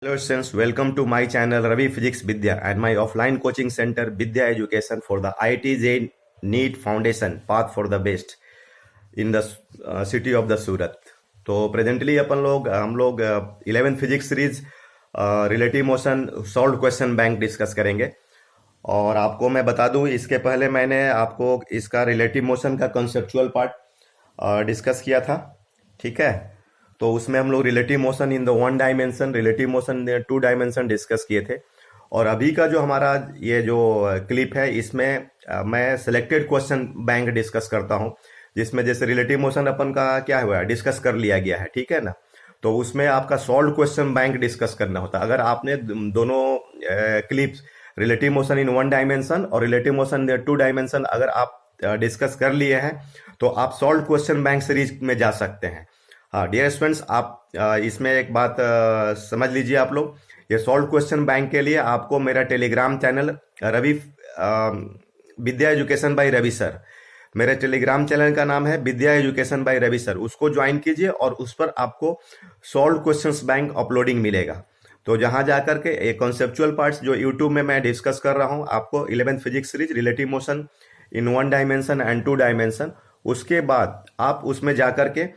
Hello students, welcome to my channel Ravi Physics Vidya and my offline coaching center Vidya Education for the IIT NEET Foundation Path for the Best in the city of the Surat. तो presently हम लोग 11th physics series relative motion solve question bank discuss करेंगे। और आपको मैं बता दूं, इसके पहले मैंने आपको इसका रिलेटिव मोशन का कंसेप्चुअल पार्ट डिस्कस किया था, ठीक है। तो उसमें हम लोग relative motion in the one dimension, relative motion in 2 dimension discuss किए थे। और अभी का जो हमारा ये जो क्लिप है, इसमें मैं सिलेक्टेड क्वेश्चन बैंक डिस्कस करता हूं, जिसमें जैसे रिलेटिव मोशन अपन का क्या हुआ डिस्कस कर लिया गया है, ठीक है ना। तो उसमें आपका सॉल्व क्वेश्चन बैंक डिस्कस करना होता है। अगर आपने दोनों clips relative motion in 1 dimension और रिलेटिव मोशन इन 2 डायमेंशन अगर आप डिस्कस कर लिए हैं, तो आप सॉल्व क्वेश्चन बैंक सीरीज में जा सकते हैं। हाँ डियर स्टूडेंट्स, आप इसमें एक बात समझ लीजिए आप लोग। ये सॉल्व क्वेश्चन बैंक के लिए आपको मेरा telegram channel Ravi Vidya education by Ravi sir, मेरे टेलीग्राम चैनल का नाम है Vidya education by Ravi sir, उसको ज्वाइन कीजिए और उस पर आपको सॉल्व क्वेश्चंस बैंक अपलोडिंग मिलेगा। तो जहां जाकर के ये कॉन्सेप्चुअल पार्ट्स जो यूट्यूब में मैं डिस्कस कर रहा हूं, आपको 11th physics series relative motion in 1 dimension and 2 dimension, उसके बाद आप उसमें जाकर के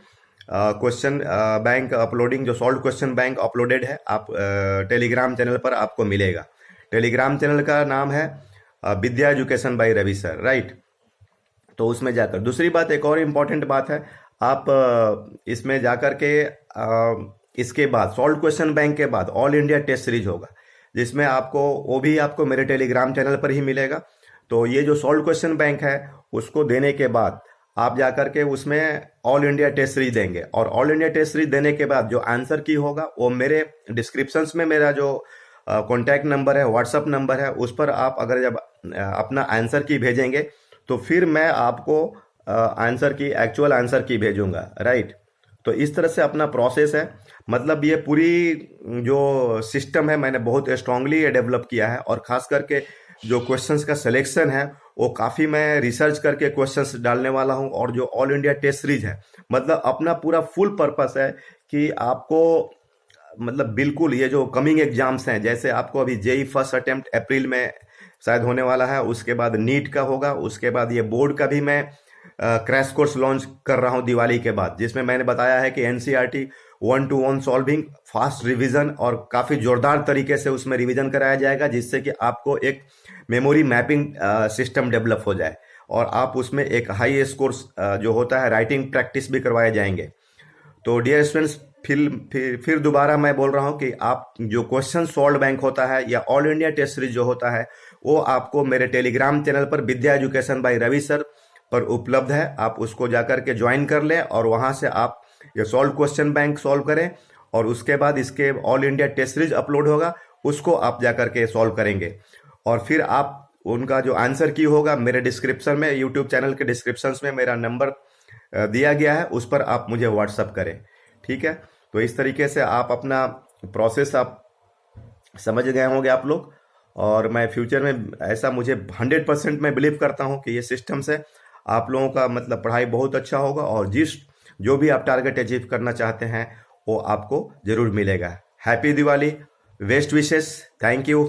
क्वेश्चन बैंक अपलोडिंग, जो सॉल्व क्वेश्चन बैंक अपलोडेड है, आप टेलीग्राम चैनल पर आपको मिलेगा। टेलीग्राम चैनल का नाम है Vidya education by Ravi sir, right. तो उसमें जाकर दूसरी बात, एक और इम्पॉर्टेंट बात है, आप इसमें जाकर के इसके बाद सॉल्व क्वेश्चन बैंक के बाद ऑल इंडिया टेस्ट सीरीज होगा, जिसमें आपको वो भी आपको मेरे टेलीग्राम चैनल पर ही मिलेगा। तो ये जो सॉल्व क्वेश्चन बैंक है, उसको देने के बाद आप जाकर के उसमें ऑल इंडिया टेस्ट सीरीज देंगे, और ऑल इंडिया टेस्ट सीरीज देने के बाद जो आंसर की होगा वो मेरे डिस्क्रिप्शंस में मेरा जो कॉन्टैक्ट नंबर है, व्हाट्सअप नंबर है, उस पर आप अगर जब अपना आंसर की भेजेंगे, तो फिर मैं आपको आंसर की एक्चुअल आंसर की भेजूंगा, राइट। तो इस तरह से अपना प्रोसेस है। मतलब ये पूरी जो सिस्टम है मैंने बहुत स्ट्रांगली ये डेवलप किया है, और खास करके जो क्वेश्चंस का सिलेक्शन है वो काफ़ी मैं रिसर्च करके क्वेश्चंस डालने वाला हूं। और जो ऑल इंडिया टेस्ट सीरीज है, मतलब अपना पूरा फुल पर्पस है कि आपको मतलब बिल्कुल ये जो कमिंग एग्जाम्स हैं, जैसे आपको अभी जेई फर्स्ट अटेम्प्ट अप्रैल में शायद होने वाला है, उसके बाद नीट का होगा, उसके बाद ये बोर्ड का भी मैं क्रैश कोर्स लॉन्च कर रहा हूं दिवाली के बाद, जिसमें मैंने बताया है कि NCERT 1-to-1 solving, fast revision और काफ़ी जोरदार तरीके से उसमें रिवीजन कराया जाएगा, जिससे कि आपको एक मेमोरी मैपिंग सिस्टम डेवलप हो जाए, और आप उसमें एक हाई स्कोर्स जो होता है राइटिंग प्रैक्टिस भी करवाए जाएंगे। तो डियर स्टूडेंट्स, फिर दोबारा मैं बोल रहा हूं कि आप जो क्वेश्चन सॉल्व बैंक होता है या ऑल इंडिया टेस्ट सीरीज जो होता है, वो आपको मेरे टेलीग्राम चैनल पर विद्या एजुकेशन बाय रवि सर पर उपलब्ध है। आप उसको जाकर के ज्वाइन कर लें, और वहां से आप ये सॉल्व क्वेश्चन बैंक सॉल्व करें, और उसके बाद इसके all India test series upload होगा, उसको आप जाकर के सॉल्व करेंगे। और फिर आप उनका जो आंसर की होगा, मेरे डिस्क्रिप्शन में, यूट्यूब चैनल के डिस्क्रिप्शन में मेरा नंबर दिया गया है, उस पर आप मुझे व्हाट्सअप करें, ठीक है। तो इस तरीके से आप अपना प्रोसेस आप समझ गए होंगे आप लोग। और मैं फ्यूचर में ऐसा, मुझे 100% मैं बिलीव करता हूं कि ये सिस्टम से आप लोगों का मतलब पढ़ाई बहुत अच्छा होगा, और जो भी आप टारगेट अचीव करना चाहते हैं वो आपको जरूर मिलेगा। Happy Diwali, best wishes, thank you.